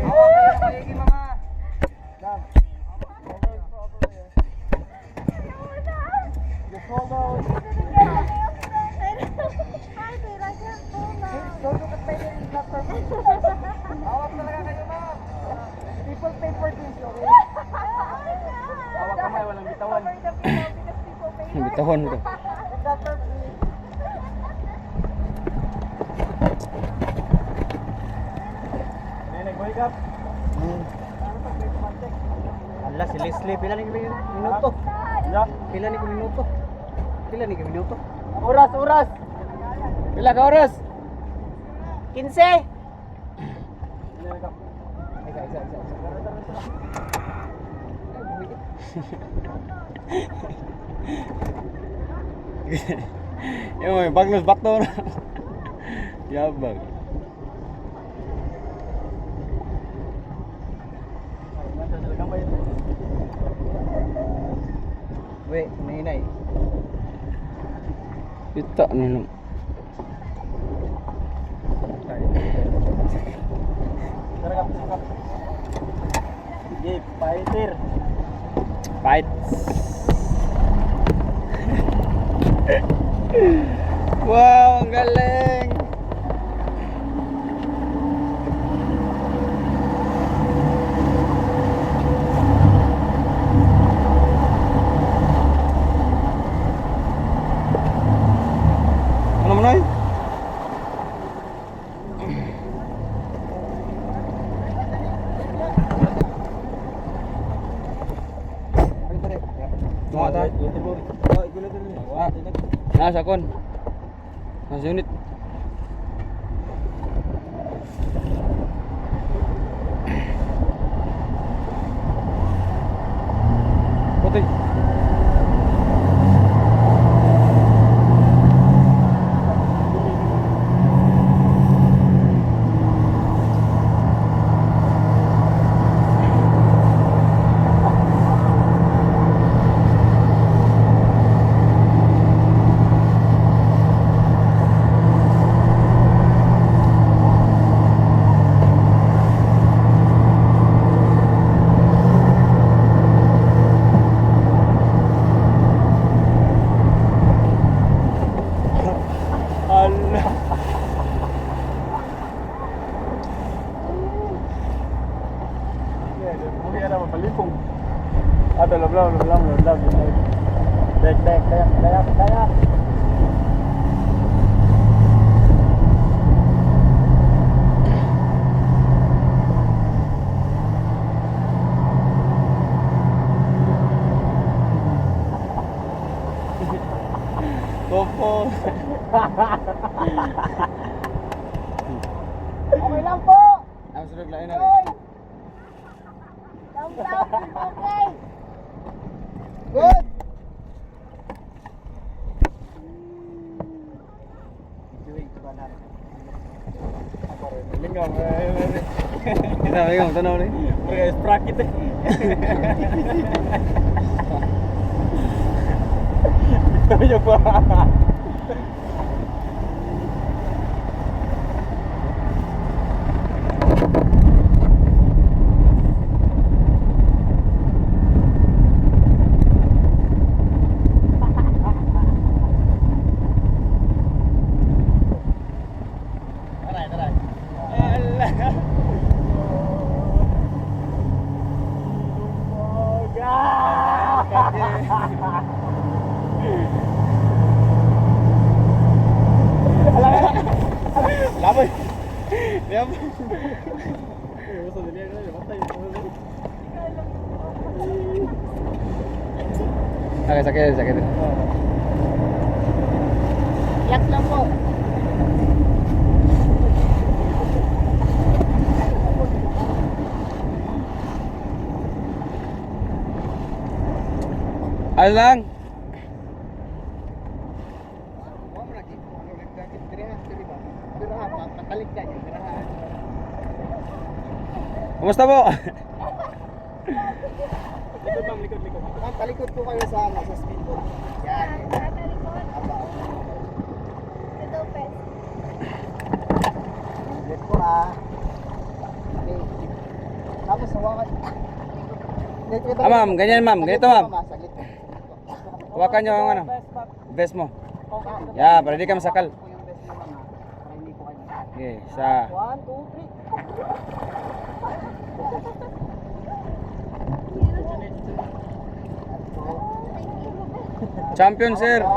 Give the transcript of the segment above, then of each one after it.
Hawak kayo na maigi mga. Dam. Just hold on. Don't look at paper, it's not perfect. Hawak talaga kayo ma'am. People pay for this, okay? Hawak kamay, walang bitawan. Bitawan mo to. It's not perfect. Wake up. Ala si Leslie, pila ni minuto? Yeah. Pila ni minuto? Pila ni minuto? Oras, oras. Pila ka oras? 15. Yung may bagnos bakto na. Yabang. Weh, nainay. Kita nilong. Sige, fighter. Fight. Wow, ang galing. Ano mo na eh? Nasa kon. Nasa unit. Putih. Aduh, belum. Dek, dayak. Popo. Okay lang po. Ang sunod lain na. Okay. Good. Lingam. Kita lingam tanaw ni. Guys, prakit eh. Ito pa. Laban. Diam. Sakit. Yak lang po. Alang. Kumusta po? Likod. Talikod po kayo sa speedboat. Yan. Talikod. Aba. Ito, pes. Let po ah. hawakan. Ah, ma'am, ganyan ma'am. Ganito ma'am. Saglit. Hawakan nyo ang ano. Best back. Vest mo. Okay. Yeah, para di ka masakal. Po yung best mo ma'am, para hindi po kayo masakal. Okay, sa 1, 2, 3. champion, sir. Look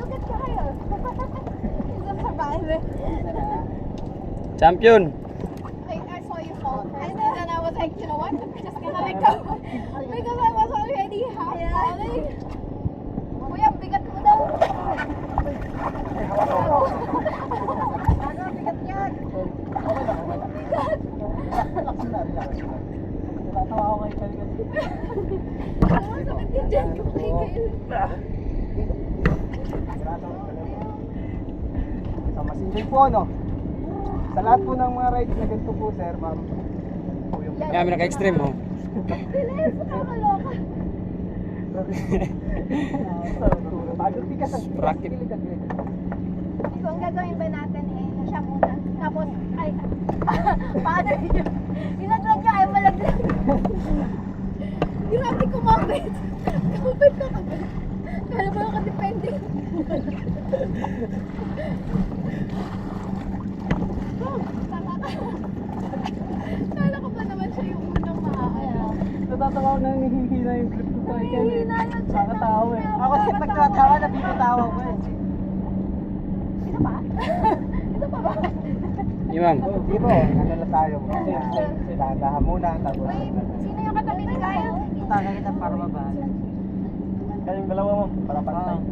at Kyle. He's a survivor. Champion. I saw you fall. And then I was like, you know what? I'm just gonna let go. Because I was already half falling. Kuya, bigat mo daw. Ano, bigat yan. Tatawa ako kay Kyle kasi. Masakit yung dyan ko kay Kyle. So, mas enjoy po, no? Sa lahat po ng mga rides na ganito po, sir, ma'am. Po yung Yeah, may naka-extreme oh. Bilis, nakakaloka. Bago tikas ang Bracket. So, ang gagawin ba natin na siya muna. Tapos, ay, paano yun? Inaglag niya, ay malaglag. Grabe kumapit. Kumapit na kagad. Kala mo nakadepende. Tama ka. Kala ko pa naman siya yung unang maaya. Natatawa ko na hihina yung clip ko kay Ken. Hihina yun siya. Nakakatawa eh. Ako kasi nagkatawa na bibitawa ko eh. Ito pa? Ito pa ba? Yung ma'am. Di ba, ano na tayo. Dahan-dahan muna, tapos. Wait, sino yung katabi ni Kyle? Taga kita para mabahal. Kayong dalawa mo, para pantay.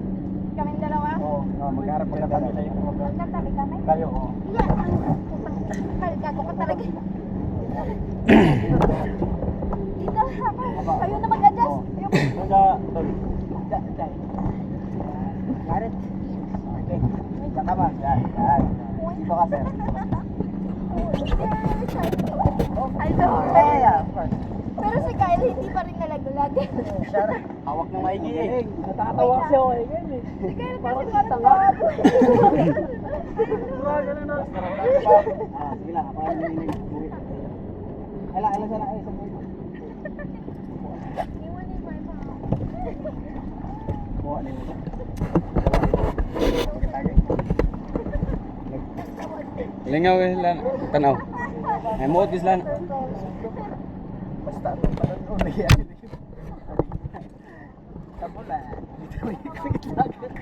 Kaming dalawa? Oo, mag-harap ko na kami tayo. Magkatabi kami? Kayo, oo. Kyle, gago ka talaga. Dito, kayo na mag-adjust. Tol. Karet. Okay. Diyan ka ba? Yan. Dito ka, sir. I know. Yeah, of course. Pero si Kyle hindi pa rin nalaglag. Sir, hawak ng maigi eh. Natatawa siya ko eh. Si Kyle kasi parang gago. Sige lang, ako ang nililig. Ala sana ay sa mga. Iwanin mo yung mga. Buwa na yun. Lingaw eh lan. Tanaw. Ay mo is lan. Basta ito pa rin ko nagyari. Tabula. Dito may kagitlagan.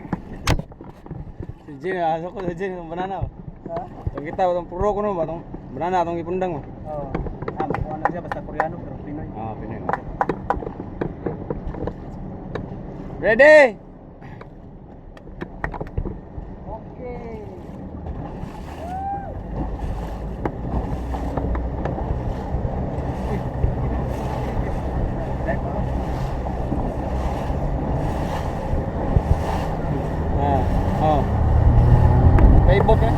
Si Jin, aso ko si Jin ng banana. Ha? Tong kita tong puro ko no ba tong banana tong ipundang mo. Oo. Makuha na siya basta Koreano pero Pinoy. Ah, Pinoy. Ready? Okay. Ah, oh. Facebook eh.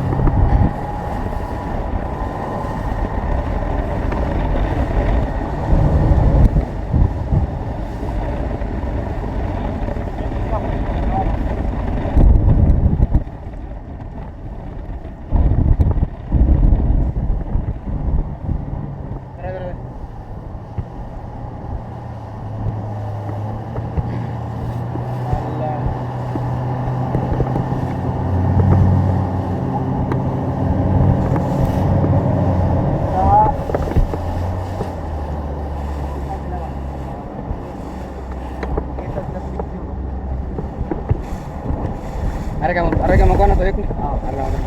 Are ka mo kuha na tuyok ni. Oo. Are ka mo.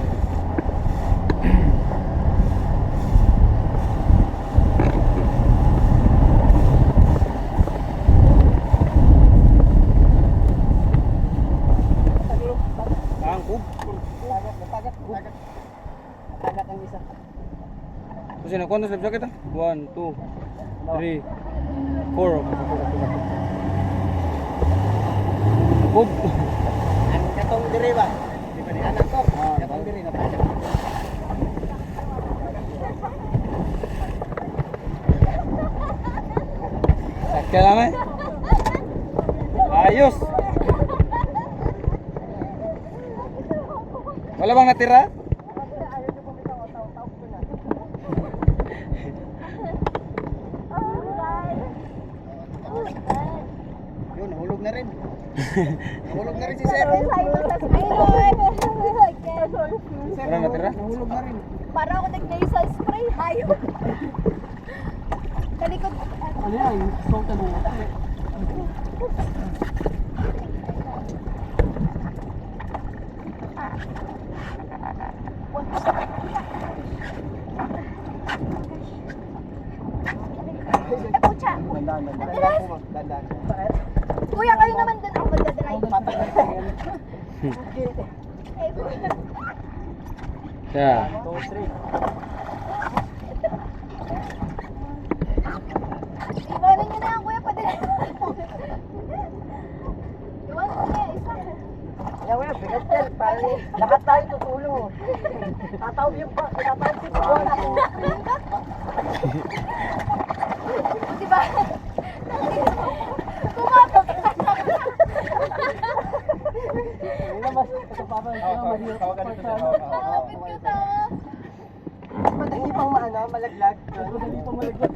Angkub. Tagat ang isa. Kasi na kuha na slip jacket ah. 1 2 3 4. Angkub. Ang katong diri ba? Di ba ni anak ko? Katong diri na tagat. Sakya lang eh. Ayos. Wala bang natira? Ayaw niyo bumitaw, taw ko na. Yun, nahulog na rin. Nahulog na rin si Sir. Wala natira? Nahulog na rin. Para ako nag-nasal spray, hayop. Kalikod. Ano yan? Salt and water. Eh, pucha. Dandan. Kuya, kayo naman dun ako magdadrive. Eh, Yeah. 2, 3. iwanan nyo na yan, kuya, pati na. Iwanan nyo na yan, isa. Yaw, bigat yan. Parang lahat tayo tutulong. Tatawag yung ba? Tatawag si Buwan ako. Diba? Kumapag. Hindi na mas kapapag na mahirap. Malapit ka sa... Madali pang malaglag. Madali pang malaglag.